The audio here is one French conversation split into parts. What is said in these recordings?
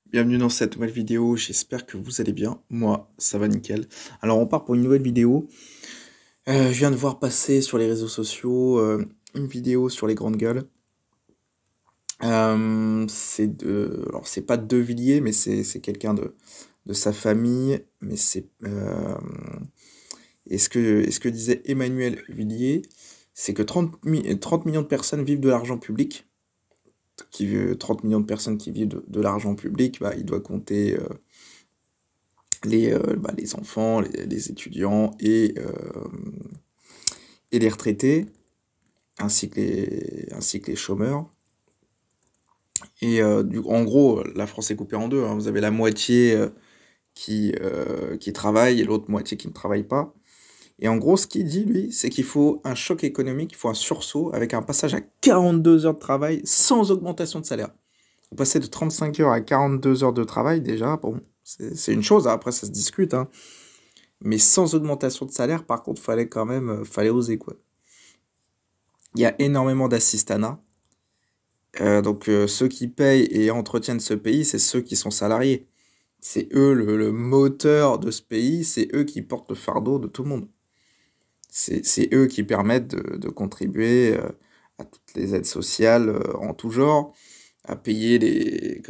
Bienvenue dans cette nouvelle vidéo, j'espère que vous allez bien. Moi, ça va nickel. Alors, on part pour une nouvelle vidéo. Je viens de voir passer sur les réseaux sociaux une vidéo sur les grandes gueules. Alors, c'est pas de Villiers, mais c'est quelqu'un de sa famille. Mais et ce que disait Emmanuel Villiers, c'est que 30 millions de personnes vivent de l'argent public. 30 millions de personnes qui vivent de l'argent public, bah, il doit compter les enfants, les étudiants et les retraités, ainsi que les chômeurs. En gros, la France est coupée en deux, hein. Vous avez la moitié qui travaille et l'autre moitié qui ne travaille pas. Et en gros, ce qu'il dit, lui, c'est qu'il faut un choc économique, il faut un sursaut avec un passage à 42 heures de travail sans augmentation de salaire. Vous passez de 35 heures à 42 heures de travail, déjà, bon, c'est une chose, hein. Après ça se discute, hein. Mais sans augmentation de salaire, par contre, fallait oser, quoi. Il y a énormément d'assistanats. Donc ceux qui payent et entretiennent ce pays, c'est ceux qui sont salariés. C'est eux le moteur de ce pays, c'est eux qui portent le fardeau de tout le monde. C'est eux qui permettent de contribuer à toutes les aides sociales en tout genre, à payer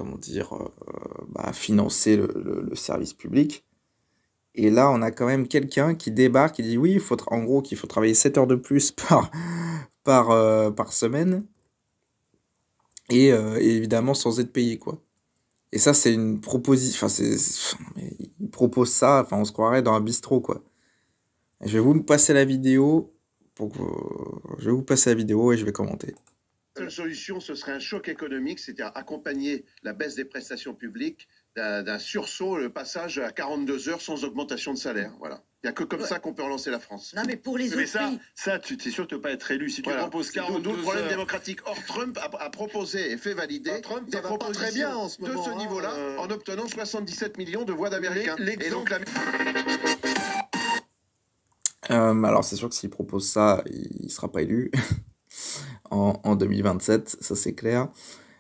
à financer le service public. Et là, on a quand même quelqu'un qui débarque, qui dit oui, en gros, qu'il faut travailler 7 heures de plus par semaine, et évidemment sans être payé, quoi. Et ça, c'est une proposition, enfin, il propose ça, enfin, on se croirait dans un bistrot, quoi. Je vais vous passer la vidéo, je vais vous passer la vidéo et je vais commenter. La seule solution, ce serait un choc économique, c'est-à-dire accompagner la baisse des prestations publiques d'un sursaut, le passage à 42 heures sans augmentation de salaire. Voilà. Il n'y a que comme ça qu'on peut relancer la France. Non, mais pour les autres pays. Tu es sûr que tu ne peux pas être élu si tu proposes 42 heures. D'où le problème démocratique. Or, Trump a proposé et fait valider des propositions très bien en ce moment, de ce niveau-là en obtenant 77 millions de voix d'Américains. Et donc, Alors, c'est sûr que s'il propose ça, il ne sera pas élu en 2027, ça c'est clair.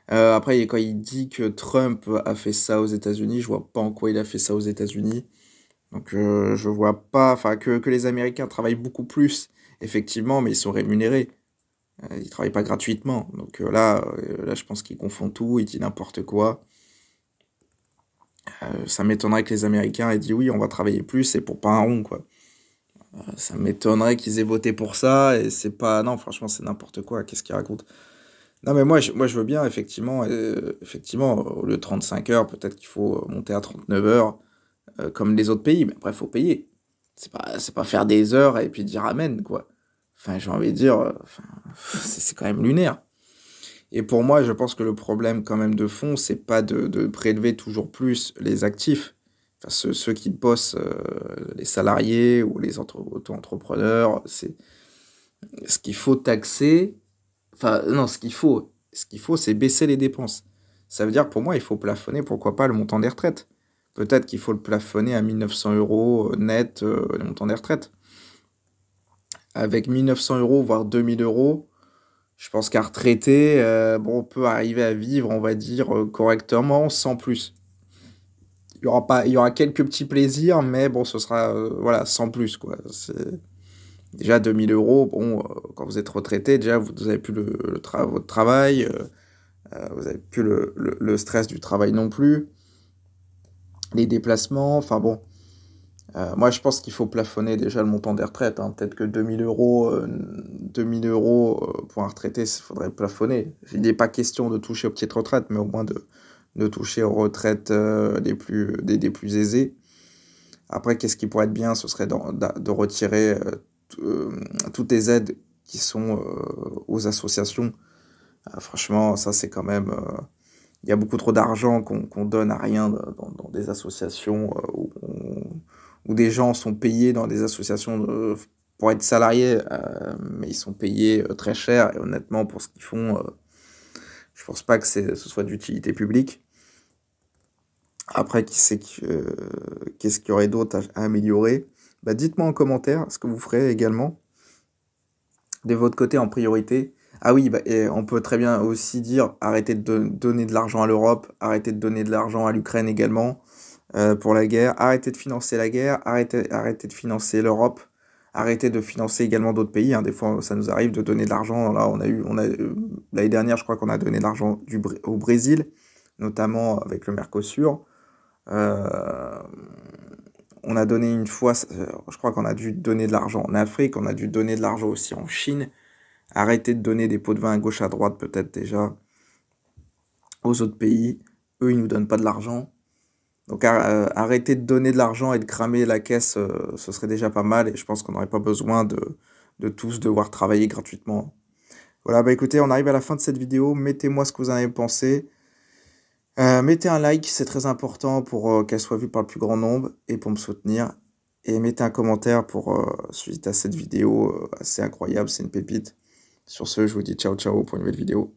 Après, quand il dit que Trump a fait ça aux États-Unis, je vois pas en quoi il a fait ça aux États-Unis. Donc je vois pas, enfin que les Américains travaillent beaucoup plus, effectivement, mais ils sont rémunérés. Ils travaillent pas gratuitement. Donc là, je pense qu'il confond tout, il dit n'importe quoi. Ça m'étonnerait que les Américains aient dit oui, on va travailler plus, et pour pas un rond, quoi. Ça m'étonnerait qu'ils aient voté pour ça, et c'est pas... Non, franchement, c'est n'importe quoi, qu'est-ce qu'ils racontent? Non, mais moi, je veux bien, effectivement, au lieu de 35 heures, peut-être qu'il faut monter à 39 heures, comme les autres pays, mais après, il faut payer. C'est pas faire des heures et puis dire amen, quoi. Enfin, j'ai envie de dire, c'est quand même lunaire. Et pour moi, je pense que le problème, quand même, de fond, c'est pas de prélever toujours plus les actifs, enfin, ceux qui bossent, les salariés ou les auto-entrepreneurs, c'est ce qu'il faut taxer. Enfin, non, ce qu'il faut, c'est baisser les dépenses. Ça veut dire que pour moi, il faut plafonner, pourquoi pas, le montant des retraites. Peut-être qu'il faut le plafonner à 1900 euros net, le montant des retraites. Avec 1900 euros, voire 2000 euros, je pense qu'un retraité, bon, on peut arriver à vivre, on va dire, correctement, sans plus. Il y aura quelques petits plaisirs, mais bon, ce sera, voilà, sans plus, quoi. Déjà 2000 euros, bon, quand vous êtes retraité, déjà vous n'avez plus votre travail, vous n'avez plus le stress du travail non plus, les déplacements, enfin bon. Moi je pense qu'il faut plafonner déjà le montant des retraites, hein. Peut-être que 2000 euros pour un retraité, il faudrait plafonner. Il n'est pas question de toucher aux petites retraites, mais au moins de toucher aux retraites des plus aisées. Après, qu'est-ce qui pourrait être bien, ce serait de retirer toutes les aides qui sont aux associations. Franchement, ça c'est quand même... Il y a beaucoup trop d'argent qu'on donne à rien dans des associations où des gens sont payés dans des associations pour être salariés, mais ils sont payés très cher, et honnêtement, pour ce qu'ils font, je pense pas que ce soit d'utilité publique. Après, qu'est-ce qu'il y aurait d'autre à améliorer? Bah, dites-moi en commentaire ce que vous ferez également de votre côté en priorité. Ah oui, bah, et on peut très bien aussi dire arrêtez de donner de l'argent à l'Europe, arrêtez de donner de l'argent à l'Ukraine également pour la guerre, arrêtez de financer la guerre, arrêtez de financer l'Europe, arrêtez de financer également d'autres pays, hein. Des fois, ça nous arrive de donner de l'argent. Là, l'année dernière, je crois qu'on a donné de l'argent au Brésil, notamment avec le Mercosur. Euh, on a donné une fois, je crois qu'on a dû donner de l'argent en Afrique, on a dû donner de l'argent aussi en Chine. Arrêtez de donner des pots de vin à gauche à droite, peut-être déjà, aux autres pays. Eux, ils nous donnent pas de l'argent. Donc arrêtez de donner de l'argent et de cramer la caisse, ce serait déjà pas mal. Et je pense qu'on n'aurait pas besoin de tous devoir travailler gratuitement. Voilà, bah écoutez, on arrive à la fin de cette vidéo. Mettez-moi ce que vous en avez pensé. Mettez un like, c'est très important pour qu'elle soit vue par le plus grand nombre et pour me soutenir. Et mettez un commentaire suite à cette vidéo assez incroyable, c'est une pépite. Sur ce, je vous dis ciao ciao pour une nouvelle vidéo.